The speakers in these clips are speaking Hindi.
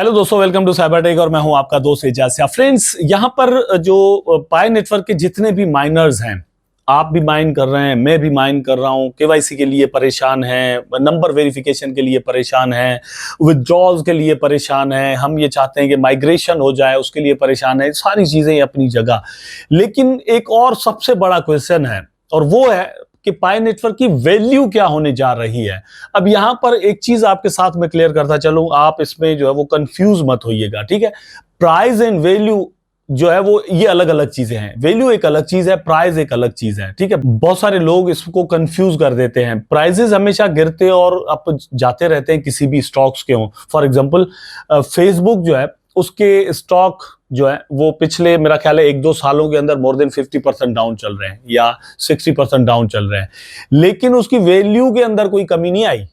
हेलो दोस्तों, वेलकम टू साइबर टेक और मैं हूं आपका दोस्त एजाज। फ्रेंड्स, यहां पर जो पाई नेटवर्क के जितने भी माइनर्स हैं, आप भी माइन कर रहे हैं, मैं भी माइन कर रहा हूं, केवाईसी के लिए परेशान हैं, नंबर वेरिफिकेशन के लिए परेशान हैं, विथड्रॉल्स के लिए परेशान हैं, हम ये चाहते हैं कि माइग्रेशन हो जाए उसके लिए परेशान है। सारी चीजें अपनी जगह, लेकिन एक और सबसे बड़ा क्वेश्चन है और वो है कि पाई नेटवर्क की वैल्यू क्या होने जा रही है। अब यहां पर एक चीज आपके साथ में क्लियर करता चलूं, आप इसमें जो है वो कंफ्यूज मत होइएगा, ठीक है। प्राइस एंड वैल्यू जो है वो ये अलग अलग चीजें हैं। वैल्यू एक अलग चीज है, प्राइस एक अलग चीज है, ठीक है। बहुत सारे लोग इसको कंफ्यूज कर देते हैं। प्राइसेस हमेशा गिरते और अप जाते रहते हैं, किसी भी स्टॉक्स के हों। फॉर एग्जांपल फेसबुक जो है उसके स्टॉक जो है वो पिछले मेरा ख्याल है 1-2 सालों के अंदर मोर देन 50% डाउन चल रहे हैं या 60% डाउन चल रहे हैं, लेकिन उसकी वैल्यू के अंदर कोई कमी नहीं आई।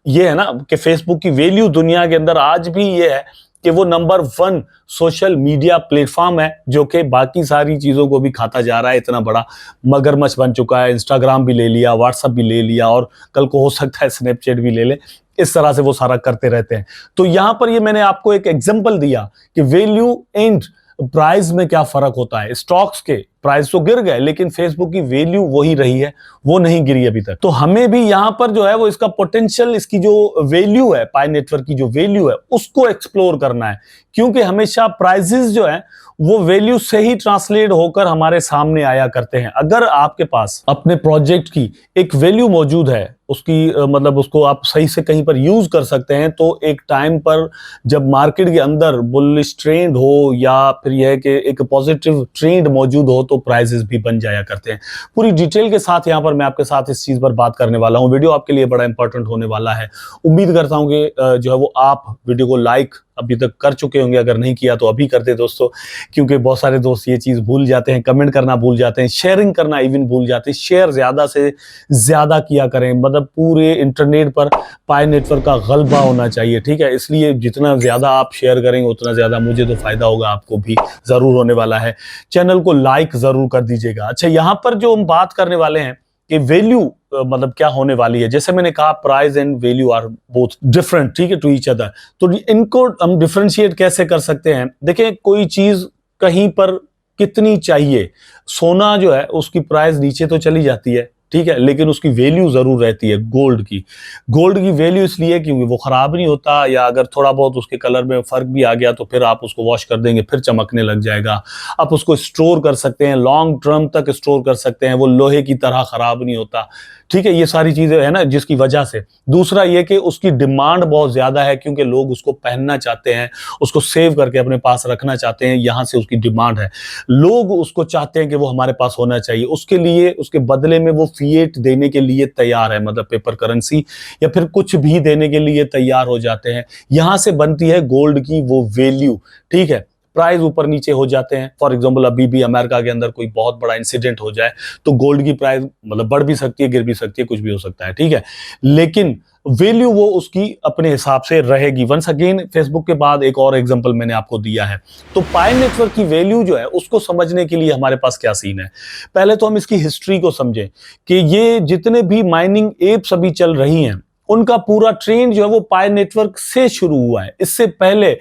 ये है ना कि फेसबुक की वैल्यू दुनिया के अंदर आज भी ये है कि वो नंबर 1 सोशल मीडिया प्लेटफॉर्म है, जो कि बाकी सारी चीजों को भी खाता जा रहा है। इतना बड़ा मगरमच्छ बन चुका है। इंस्टाग्राम भी ले लिया, व्हाट्सएप भी ले लिया और कल को हो सकता है स्नैपचैट भी ले ले। इस तरह से वो सारा करते रहते हैं। तो यहां पर ये मैंने आपको एक एग्जांपल दिया कि वैल्यू एंड प्राइस में क्या फर्क होता है। स्टॉक्स के प्राइस तो गिर गए, लेकिन फेसबुक की वैल्यू वही रही है, वो नहीं गिरी अभी तक। तो हमें भी यहां पर जो है वो इसका पोटेंशियल, इसकी जो वैल्यू है, पाई नेटवर्क की जो वैल्यू है उसको एक्सप्लोर करना है, क्योंकि हमेशा प्राइसेस जो है वो वैल्यू से ही ट्रांसलेट होकर हमारे सामने आया करते हैं। अगर आपके पास अपने प्रोजेक्ट की एक वैल्यू मौजूद है, उसकी मतलब उसको आप सही से कहीं पर यूज कर सकते हैं, तो एक टाइम पर जब मार्केट के अंदर बुलिश ट्रेंड हो या फिर यह कि एक पॉजिटिव ट्रेंड मौजूद हो, तो प्राइसेस भी बन जाया करते हैं। पूरी डिटेल के साथ यहां पर मैं आपके साथ इस चीज पर बात करने वाला हूं। वीडियो आपके लिए बड़ा इंपॉर्टेंट होने वाला है। उम्मीद करता हूं कि जो है वो आप वीडियो को लाइक अभी तक कर चुके होंगे। अगर नहीं किया तो अभी कर दे दोस्तों, क्योंकि बहुत सारे दोस्त ये चीज भूल जाते हैं, कमेंट करना भूल जाते हैं, शेयरिंग करना इवन भूल जाते हैं। शेयर ज्यादा से ज्यादा किया करें, मतलब पूरे इंटरनेट पर पाई नेटवर्क का गलबा होना चाहिए, ठीक है। इसलिए जितना ज्यादा आप शेयर करेंगे उतना ज्यादा मुझे तो फायदा होगा, आपको भी जरूर होने वाला है। चैनल को लाइक जरूर कर दीजिएगा। अच्छा, यहां पर जो हम बात करने वाले हैं कि वैल्यू मतलब क्या होने वाली है, जैसे मैंने कहा price and value are both different, ठीक है, टू ईच अदर। तो इनको हम डिफरेंशिएट कैसे कर सकते हैं। देखिए, कोई चीज कहीं पर कितनी चाहिए, सोना जो है उसकी प्राइस नीचे तो चली जाती है, ठीक है, लेकिन उसकी वैल्यू जरूर रहती है। गोल्ड की वैल्यू इसलिए क्योंकि वो खराब नहीं होता, या अगर थोड़ा बहुत उसके कलर में फर्क भी आ गया तो फिर आप उसको वॉश कर देंगे, फिर चमकने लग जाएगा। आप उसको स्टोर कर सकते हैं, लॉन्ग टर्म तक स्टोर कर सकते हैं, वो लोहे की तरह खराब नहीं होता, ठीक है। ये सारी चीजें है ना जिसकी वजह से। दूसरा ये कि उसकी डिमांड बहुत ज्यादा है, क्योंकि लोग उसको पहनना चाहते हैं, उसको सेव करके अपने पास रखना चाहते हैं, यहां से उसकी डिमांड है। लोग उसको चाहते हैं कि वो हमारे पास होना चाहिए, उसके लिए उसके बदले में वो फिएट देने के लिए तैयार है, मतलब पेपर करेंसी या फिर कुछ भी देने के लिए तैयार हो जाते हैं। यहां से बनती है गोल्ड की वो वैल्यू, ठीक है। प्राइस ऊपर नीचे हो जाते हैं। फॉर एग्जांपल अभी भी अमेरिका के अंदर कोई बहुत बड़ा इंसिडेंट हो जाए तो गोल्ड की प्राइस मतलब बढ़ भी सकती है, गिर भी सकती है, कुछ भी हो सकता है, ठीक है, लेकिन वैल्यू वो उसकी अपने हिसाब से रहेगी। वंस अगेन, फेसबुक के बाद एक और एग्जांपल मैंने आपको दिया है। तो पाई नेटवर्क की वैल्यू जो है उसको समझने के लिए हमारे पास क्या सीन है। पहले तो हम इसकी हिस्ट्री को समझें कि ये जितने भी माइनिंग एप्स अभी चल रही हैं उनका पूरा ट्रेंड जो है वो पाई नेटवर्क से शुरू हुआ है। इससे पहले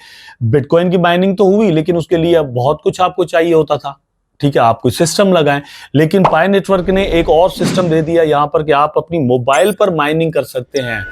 बिटकॉइन की माइनिंग तो हुई, लेकिन उसके लिए अब बहुत कुछ आपको चाहिए होता था, ठीक है, आप कोई सिस्टम लगाएं। लेकिन पाई नेटवर्क ने एक और सिस्टम दे दिया यहां पर कि आप अपनी मोबाइल पर माइनिंग कर सकते हैं।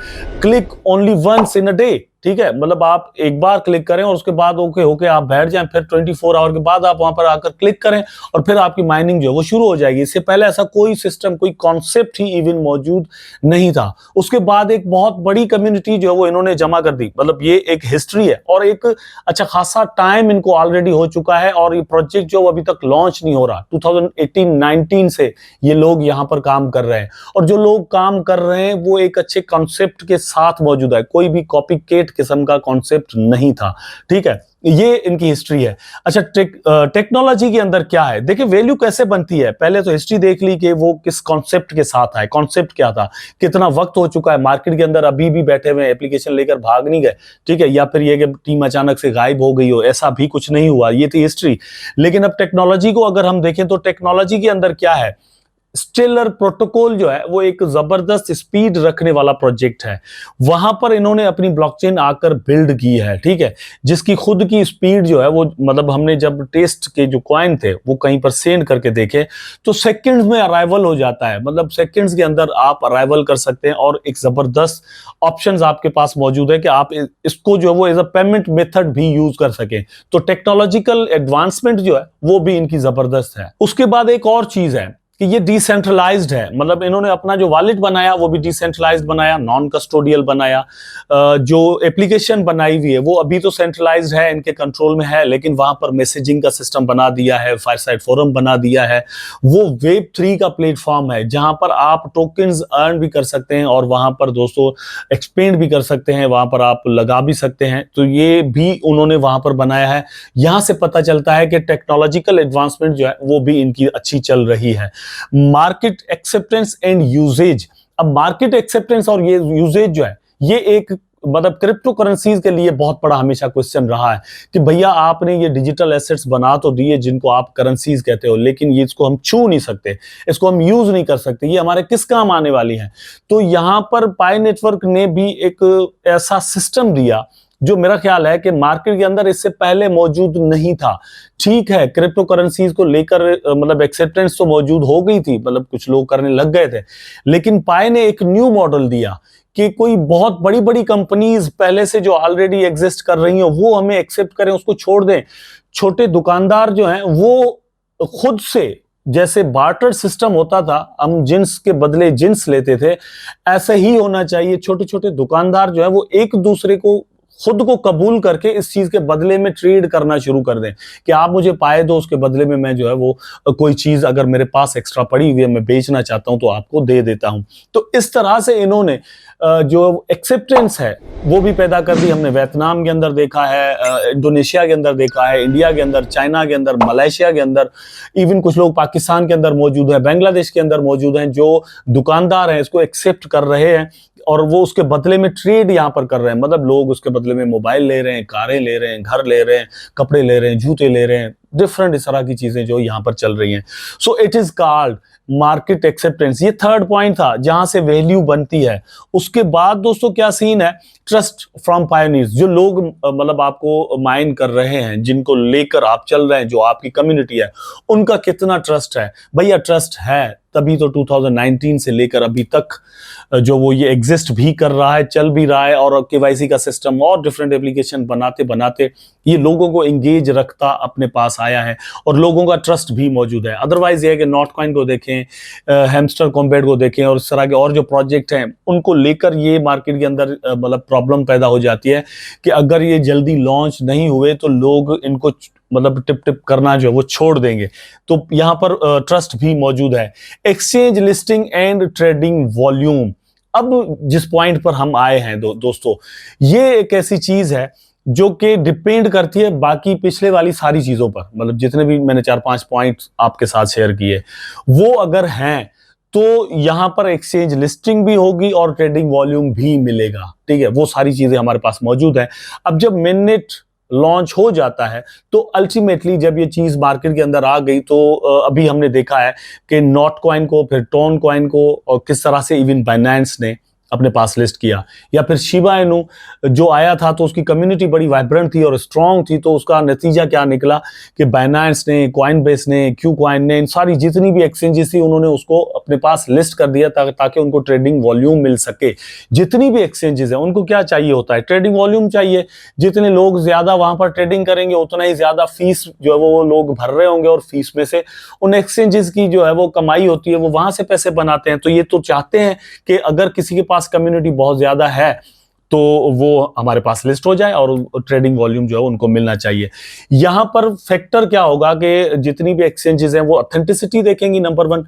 Click only once in a day, ठीक है, मतलब आप एक बार क्लिक करें और उसके बाद ओके होके आप बैठ जाएं, फिर 24 आवर के बाद आप वहां पर आकर क्लिक करें और फिर आपकी माइनिंग जो है वो शुरू हो जाएगी। इससे पहले ऐसा कोई सिस्टम, कोई कॉन्सेप्ट ही इवन मौजूद नहीं था। उसके बाद एक बहुत बड़ी कम्युनिटी जो है वो इन्होंने जमा कर दी, मतलब ये एक हिस्ट्री है और एक अच्छा खासा टाइम इनको ऑलरेडी हो चुका है और ये प्रोजेक्ट जो अभी तक लॉन्च नहीं हो रहा। 2018-19 से ये लोग यहां पर काम कर रहे हैं और जो लोग काम कर रहे हैं वो एक अच्छे कॉन्सेप्ट के साथ मौजूद है, कोई भी कॉपी केट किस्म का कॉन्सेप्ट नहीं था, ठीक है। ये इनकी हिस्ट्री है। अच्छा, टेक्नोलॉजी के अंदर क्या है, देखिए वैल्यू कैसे बनती है। पहले तो हिस्ट्री देख ली कि वो किस कॉन्सेप्ट के साथ आए, कॉन्सेप्ट क्या था, कितना वक्त हो चुका है मार्केट के अंदर, अभी भी बैठे हुए एप्लीकेशन लेकर भाग नहीं गए, ठीक है, या फिर ये कि टीम अचानक से गायब हो गई हो, ऐसा भी कुछ नहीं हुआ। ये थी हिस्ट्री। लेकिन अब टेक्नोलॉजी को अगर हम देखें तो टेक्नोलॉजी के अंदर क्या है, स्टेलर प्रोटोकॉल जो है वो एक जबरदस्त स्पीड रखने वाला प्रोजेक्ट है। वहां पर इन्होंने अपनी ब्लॉकचेन आकर बिल्ड की है, ठीक है, जिसकी खुद की स्पीड जो है वो मतलब हमने जब टेस्ट के जो कॉइन थे वो कहीं पर सेंड करके देखे तो सेकंड्स में अराइवल हो जाता है, मतलब सेकंड्स के अंदर आप अराइवल कर सकते हैं। और एक जबरदस्त ऑप्शंस आपके पास मौजूद है कि आप इसको जो है वो एज अ पेमेंट मेथड भी यूज कर सकें। तो टेक्नोलॉजिकल एडवांसमेंट जो है वो भी इनकी जबरदस्त है। उसके बाद एक और चीज है कि ये डिसेंट्रलाइज्ड है, मतलब इन्होंने अपना जो वॉलेट बनाया वो भी डिसेंट्रलाइज्ड बनाया, नॉन कस्टोडियल बनाया। जो एप्लीकेशन बनाई हुई है वो अभी तो सेंट्रलाइज्ड है, इनके कंट्रोल में है, लेकिन वहां पर मैसेजिंग का सिस्टम बना दिया है, फायरसाइड फोरम बना दिया है। वो वेब 3 का प्लेटफॉर्म है जहां पर आप टोकन्स अर्न भी कर सकते हैं और वहां पर दोस्तों एक्सपेंड भी कर सकते हैं, वहां पर आप लगा भी सकते हैं। तो ये भी उन्होंने वहां पर बनाया है। यहां से पता चलता है कि टेक्नोलॉजिकल एडवांसमेंट जो है वो भी इनकी अच्छी चल रही है। मार्केट एक्सेप्टेंस एंड यूजेज, अब मार्केट एक्सेप्टेंस और ये यूजेज जो है ये एक मतलब क्रिप्टो करेंसीज के लिए बहुत बड़ा हमेशा क्वेश्चन रहा है कि भैया आपने ये डिजिटल एसेट्स बना तो दिए जिनको आप करेंसीज कहते हो, लेकिन ये इसको हम छू नहीं सकते, इसको हम यूज नहीं कर सकते, ये हमारे किस काम आने वाली है। तो यहां पर पाई नेटवर्क ने भी एक ऐसा सिस्टम दिया जो मेरा ख्याल है कि मार्केट के अंदर इससे पहले मौजूद नहीं था। ठीक है, क्रिप्टो करेंसीज को लेकर मतलब एक्सेप्टेंस तो मौजूद हो गई थी, मतलब कुछ लोग करने लग गए थे, लेकिन पाई ने एक न्यू मॉडल दिया कि कोई बहुत बड़ी बड़ी कंपनीज पहले से जो ऑलरेडी एग्जिस्ट कर रही हो वो हमें एक्सेप्ट करें, उसको छोड़ दें। छोटे दुकानदार जो हैं वो खुद से, जैसे बार्टर सिस्टम होता था, हम जिन्स के बदले जिन्स लेते थे, ऐसे ही होना चाहिए। छोटे छोटे दुकानदार जो है वो एक दूसरे को खुद को कबूल करके इस चीज के बदले में ट्रेड करना शुरू कर दें कि आप मुझे पाए दो, उसके बदले में मैं जो है वो कोई चीज अगर मेरे पास एक्स्ट्रा पड़ी हुई है मैं बेचना चाहता हूं तो आपको दे देता हूं। तो इस तरह से इन्होंने जो एक्सेप्टेंस है वो भी पैदा कर दी। हमने वियतनाम के अंदर देखा है, इंडोनेशिया के अंदर देखा है, इंडिया के अंदर, चाइना के अंदर, मलेशिया के अंदर, इवन कुछ लोग पाकिस्तान के अंदर मौजूद है, बांग्लादेश के अंदर मौजूद हैं, जो दुकानदार हैं इसको एक्सेप्ट कर रहे हैं और वो उसके बदले में ट्रेड यहां पर कर रहे हैं। मतलब लोग उसके बदले में मोबाइल ले रहे हैं, कारें ले रहे हैं, घर ले रहे हैं, कपड़े ले रहे हैं, जूते ले रहे हैं, डिफरेंट इस तरह की चीजें जो यहां पर चल रही हैं। So it is called market acceptance. ये थर्ड पॉइंट था जहां से वैल्यू बनती है। उसके बाद दोस्तों क्या सीन है, ट्रस्ट फ्रॉम पायोनियर्स। जो लोग मतलब आपको माइन कर रहे हैं, जिनको लेकर आप चल रहे हैं, जो आपकी कम्युनिटी है, उनका कितना ट्रस्ट है। भैया ट्रस्ट है तभी तो 2019 से लेकर अभी तक जो वो ये एग्जिस्ट भी कर रहा है, चल भी रहा है, और केवाईसी का सिस्टम और डिफरेंट एप्लीकेशन बनाते बनाते ये लोगों को एंगेज रखता अपने पास आया है और लोगों का ट्रस्ट भी मौजूद है। अदरवाइज ये है कि नॉटकॉइन को देखें, हैमस्टर कॉम्बैट को देखें और इस तरह के और जो प्रोजेक्ट हैं उनको लेकर ये मार्केट के अंदर मतलब प्रॉब्लम पैदा हो जाती है कि अगर ये जल्दी लॉन्च नहीं हुए तो लोग इनको मतलब टिप टिप करना जो है वो छोड़ देंगे। तो यहां पर ट्रस्ट भी मौजूद है। Exchange listing and trading volume, अब जिस पॉइंट पर हम आए हैं दोस्तों, ये एक ऐसी चीज है जो कि डिपेंड करती है बाकी पिछले वाली सारी चीजों पर। मतलब जितने भी मैंने 4-5 पॉइंट आपके साथ शेयर किए वो अगर हैं तो यहां पर एक्सचेंज लिस्टिंग भी होगी और ट्रेडिंग वॉल्यूम भी मिलेगा, ठीक है, वो सारी चीजें हमारे पास मौजूद है। अब जब मिनट लॉन्च हो जाता है तो अल्टीमेटली जब ये चीज मार्केट के अंदर आ गई तो अभी हमने देखा है कि नॉट कॉइन को, फिर टोन कॉइन को, और किस तरह से इवन बाइनेंस ने अपने पास लिस्ट किया, या फिर शिबा इनू जो आया था तो उसकी कम्युनिटी बड़ी वाइब्रेंट थी और स्ट्रांग थी। तो उसका नतीजा क्या निकला कि बाइनेंस ने, कॉइनबेस ने, क्यू कॉइन ने, इन सारी जितनी भी एक्सचेंजेस थी उन्होंने उसको अपने पास लिस्ट कर दिया ताकि उनको ट्रेडिंग वॉल्यूम मिल सके। जितनी भी एक्सचेंजेस हैं उनको क्या चाहिए होता है, ट्रेडिंग वॉल्यूम चाहिए। जितने लोग ज्यादा वहां पर ट्रेडिंग करेंगे उतना ही ज्यादा फीस जो है वो लोग भर रहे होंगे और फीस में से उन एक्सचेंजेस की जो है वो कमाई होती है, वो वहां से पैसे बनाते हैं। तो ये तो चाहते हैं कि अगर किसी के पास कम्युनिटी बहुत ज्यादा है तो वो हमारे पास लिस्ट हो जाए और ट्रेडिंग वॉल्यूम जो है उनको मिलना चाहिए। यहां पर फैक्टर क्या होगा कि जितनी भी एक्सचेंजेस हैं वो ऑथेंटिसिटी देखेंगी नंबर 1,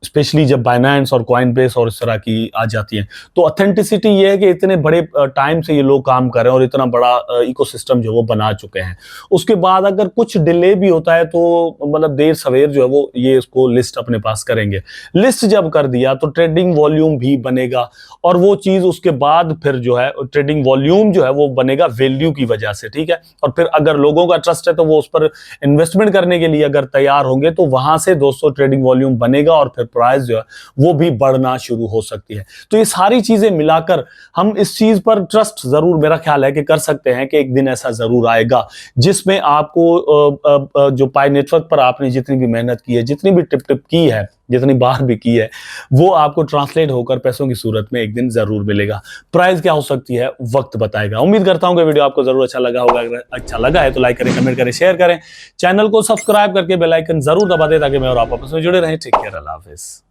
स्पेशली जब बाइनेंस और कॉइनबेस और इस तरह की आ जाती हैं। तो ऑथेंटिसिटी ये है कि इतने बड़े टाइम से ये लोग काम कर रहे हैं और इतना बड़ा इकोसिस्टम जो वो बना चुके हैं। उसके बाद अगर कुछ डिले भी होता है तो मतलब देर सवेर जो है वो ये इसको लिस्ट अपने पास करेंगे। लिस्ट जब कर दिया तो ट्रेडिंग वॉल्यूम भी बनेगा और वो चीज उसके बाद फिर जो है ट्रेडिंग वॉल्यूम जो है वो बनेगा वैल्यू की वजह से, ठीक है। और फिर अगर लोगों का ट्रस्ट है तो वो उस पर इन्वेस्टमेंट करने के लिए अगर तैयार होंगे तो वहां से दोस्तों ट्रेडिंग वॉल्यूम बनेगा और फिर प्राइस जो है वो भी बढ़ना शुरू हो सकती है। तो ये सारी चीजें मिलाकर हम इस चीज पर ट्रस्ट जरूर, मेरा ख्याल है कि कर सकते हैं कि एक दिन ऐसा जरूर आएगा जिसमें आपको जो पाई नेटवर्क पर आपने जितनी भी मेहनत की है, जितनी भी टिप की है, जितनी बार भी की है, वो आपको ट्रांसलेट होकर पैसों की सूरत में एक दिन जरूर मिलेगा। प्राइस क्या हो सकती है वक्त बताएगा। उम्मीद करता हूं कि वीडियो आपको जरूर अच्छा लगा होगा। अगर अच्छा लगा है तो लाइक करें, कमेंट करें, शेयर करें, चैनल को सब्सक्राइब करके बेल आइकन जरूर दबा दें ताकि मैं और आप आपस में जुड़े रहें। टेक केयर, अल्लाह हाफिज।